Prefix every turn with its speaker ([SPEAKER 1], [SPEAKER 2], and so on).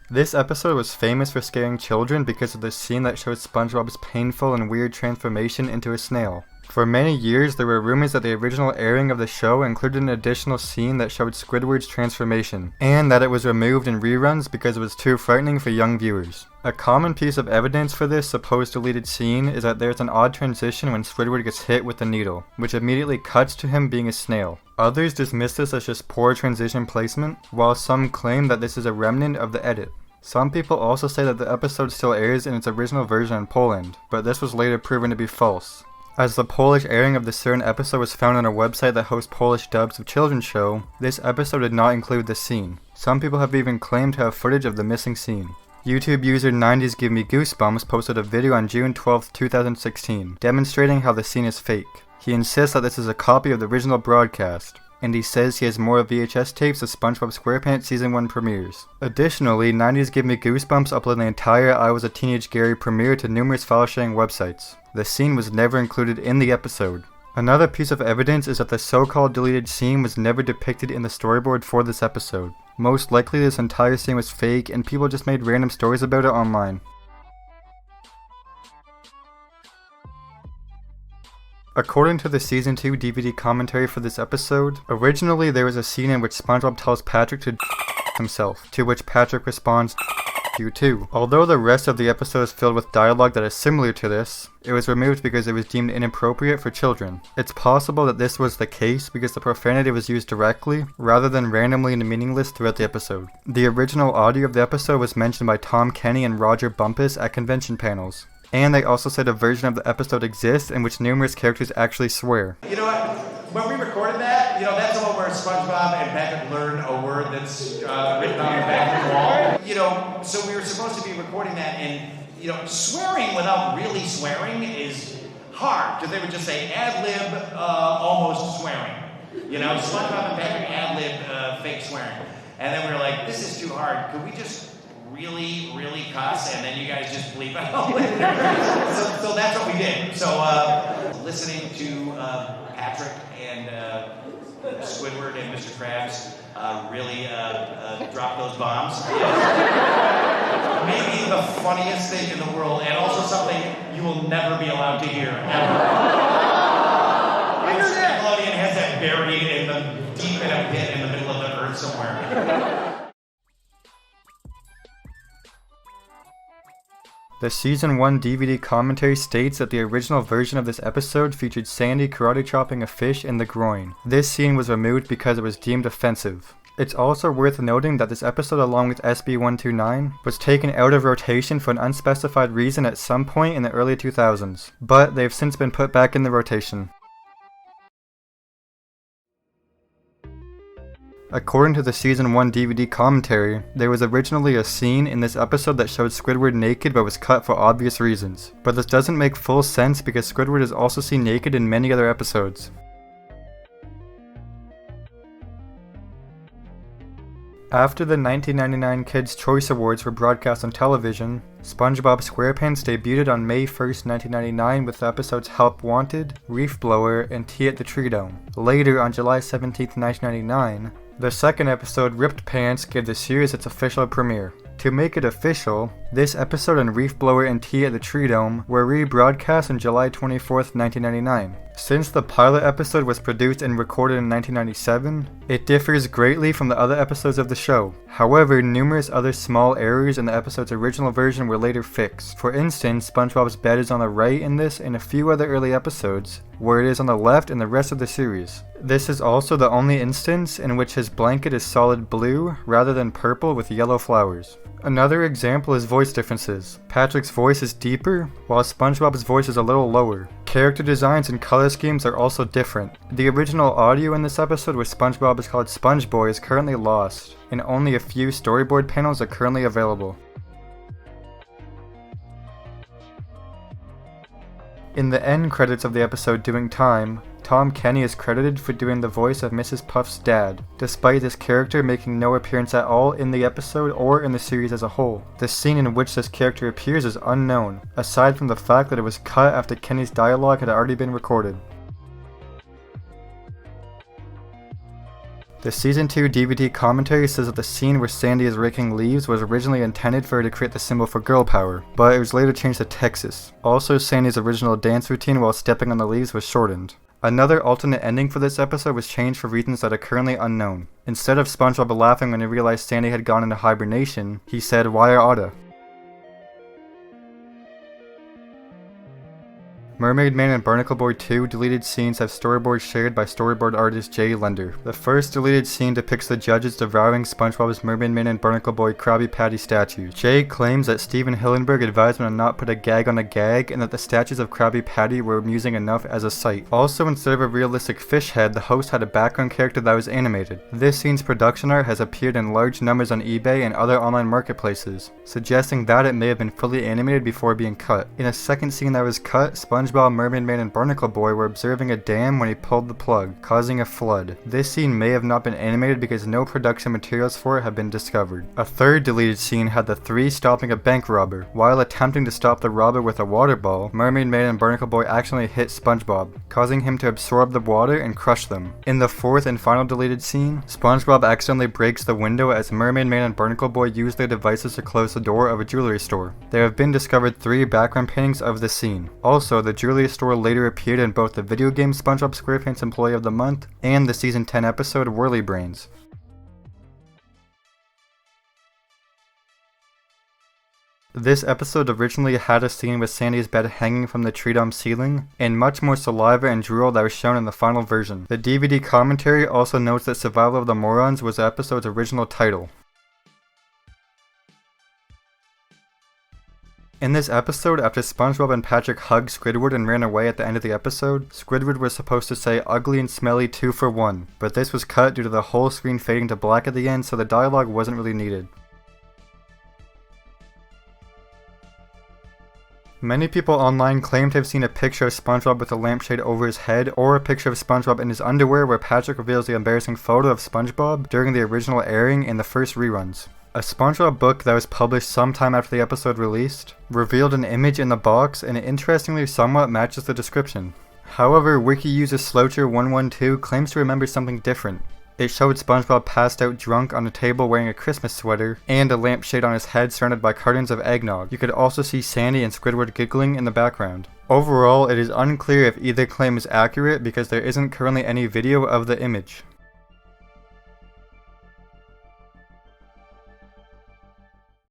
[SPEAKER 1] This episode was famous for scaring children because of the scene that showed SpongeBob's painful and weird transformation into a snail. For many years, there were rumors that the original airing of the show included an additional scene that showed Squidward's transformation, and that it was removed in reruns because it was too frightening for young viewers. A common piece of evidence for this supposed deleted scene is that there's an odd transition when Squidward gets hit with the needle, which immediately cuts to him being a snail. Others dismiss this as just poor transition placement, while some claim that this is a remnant of the edit. Some people also say that the episode still airs in its original version in Poland, but this was later proven to be false. As the Polish airing of the certain episode was found on a website that hosts Polish dubs of children's show, this episode did not include this scene. Some people have even claimed to have footage of the missing scene. YouTube user 90s Give Me Goosebumps posted a video on June 12, 2016, demonstrating how the scene is fake. He insists that this is a copy of the original broadcast, and he says he has more VHS tapes of Spongebob Squarepants Season 1 premieres. Additionally, 90s Give Me Goosebumps uploaded the entire I Was a Teenage Gary premiere to numerous file-sharing websites. The scene was never included in the episode. Another piece of evidence is that the so-called deleted scene was never depicted in the storyboard for this episode. Most likely this entire scene was fake and people just made random stories about it online. According to the Season 2 DVD commentary for this episode, originally there was a scene in which SpongeBob tells Patrick to himself, to which Patrick responds, "You too." Although the rest of the episode is filled with dialogue that is similar to this, it was removed because it was deemed inappropriate for children. It's possible that this was the case because the profanity was used directly, rather than randomly and meaningless throughout the episode. The original audio of the episode was mentioned by Tom Kenny and Roger Bumpus at convention panels. And they also said a version of the episode exists in which numerous characters actually swear.
[SPEAKER 2] You know what? When we recorded that, that's the one where SpongeBob and Patrick learn a word that's written on the back of the wall. So we were supposed to be recording that, and, swearing without really swearing is hard, because they would just say ad-lib almost swearing. SpongeBob and Patrick ad-lib fake swearing. And then we were like, this is too hard. Could we just really, really cuss, and then you guys just bleep it out later? So that's what we did. So listening to Patrick and Squidward and Mr. Krabs really drop those bombs. Maybe the funniest thing in the world, and also something you will never be allowed to hear, ever. Nickelodeon has that buried deep in a pit in the middle of the earth somewhere.
[SPEAKER 1] The Season 1 DVD commentary states that the original version of this episode featured Sandy karate chopping a fish in the groin. This scene was removed because it was deemed offensive. It's also worth noting that this episode, along with SB129, was taken out of rotation for an unspecified reason at some point in the early 2000s, but they've since been put back in the rotation. According to the Season 1 DVD commentary, there was originally a scene in this episode that showed Squidward naked but was cut for obvious reasons. But this doesn't make full sense because Squidward is also seen naked in many other episodes. After the 1999 Kids' Choice Awards were broadcast on television, Spongebob Squarepants debuted on May 1st, 1999 with the episodes Help Wanted, Reef Blower, and Tea at the Tree Dome. Later, on July 17th, 1999, the second episode, Ripped Pants, gave the series its official premiere. To make it official, this episode and Reef Blower and Tea at the Tree Dome were rebroadcast on July 24th, 1999. Since the pilot episode was produced and recorded in 1997, it differs greatly from the other episodes of the show. However, numerous other small errors in the episode's original version were later fixed. For instance, SpongeBob's bed is on the right in this and a few other early episodes, where it is on the left in the rest of the series. This is also the only instance in which his blanket is solid blue rather than purple with yellow flowers. Another example is voice differences. Patrick's voice is deeper, while SpongeBob's voice is a little lower. Character designs and color schemes are also different. The original audio in this episode where SpongeBob is called Spongeboy is currently lost, and only a few storyboard panels are currently available. In the end credits of the episode Doing Time, Tom Kenny is credited for doing the voice of Mrs. Puff's dad, despite this character making no appearance at all in the episode or in the series as a whole. The scene in which this character appears is unknown, aside from the fact that it was cut after Kenny's dialogue had already been recorded. The Season 2 DVD commentary says that the scene where Sandy is raking leaves was originally intended for her to create the symbol for girl power, but it was later changed to Texas. Also, Sandy's original dance routine while stepping on the leaves was shortened. Another alternate ending for this episode was changed for reasons that are currently unknown. Instead of SpongeBob laughing when he realized Sandy had gone into hibernation, he said, "Wire Otta." Mermaid Man and Barnacle Boy 2 deleted scenes have storyboards shared by storyboard artist Jay Lender. The first deleted scene depicts the judges devouring SpongeBob's Mermaid Man and Barnacle Boy Krabby Patty statues. Jay claims that Steven Hillenburg advised him to not put a gag on a gag, and that the statues of Krabby Patty were amusing enough as a sight. Also, instead of a realistic fish head, the host had a background character that was animated. This scene's production art has appeared in large numbers on eBay and other online marketplaces, suggesting that it may have been fully animated before being cut. In a second scene that was cut, SpongeBob, Mermaid Man, and Barnacle Boy were observing a dam when he pulled the plug, causing a flood. This scene may have not been animated because no production materials for it have been discovered. A third deleted scene had the three stopping a bank robber. While attempting to stop the robber with a water ball, Mermaid Man and Barnacle Boy accidentally hit SpongeBob, causing him to absorb the water and crush them. In the fourth and final deleted scene, SpongeBob accidentally breaks the window as Mermaid Man and Barnacle Boy use their devices to close the door of a jewelry store. There have been discovered 3 background paintings of the scene. Also, the jewelry store later appeared in both the video game Spongebob Squarepants Employee of the Month and the Season 10 episode Whirly Brains. This episode originally had a scene with Sandy's bed hanging from the tree dome ceiling, and much more saliva and drool that was shown in the final version. The DVD commentary also notes that Survival of the Morons was the episode's original title. In this episode, after SpongeBob and Patrick hugged Squidward and ran away at the end of the episode, Squidward was supposed to say "ugly and smelly 2 for 1, but this was cut due to the whole screen fading to black at the end, so the dialogue wasn't really needed. Many people online claim to have seen a picture of SpongeBob with a lampshade over his head, or a picture of SpongeBob in his underwear where Patrick reveals the embarrassing photo of SpongeBob during the original airing in the first reruns. A SpongeBob book that was published sometime after the episode released revealed an image in the box, and it interestingly somewhat matches the description. However, wiki user Slocher112 claims to remember something different. It showed SpongeBob passed out drunk on a table wearing a Christmas sweater, and a lampshade on his head surrounded by cartons of eggnog. You could also see Sandy and Squidward giggling in the background. Overall, it is unclear if either claim is accurate because there isn't currently any video of the image.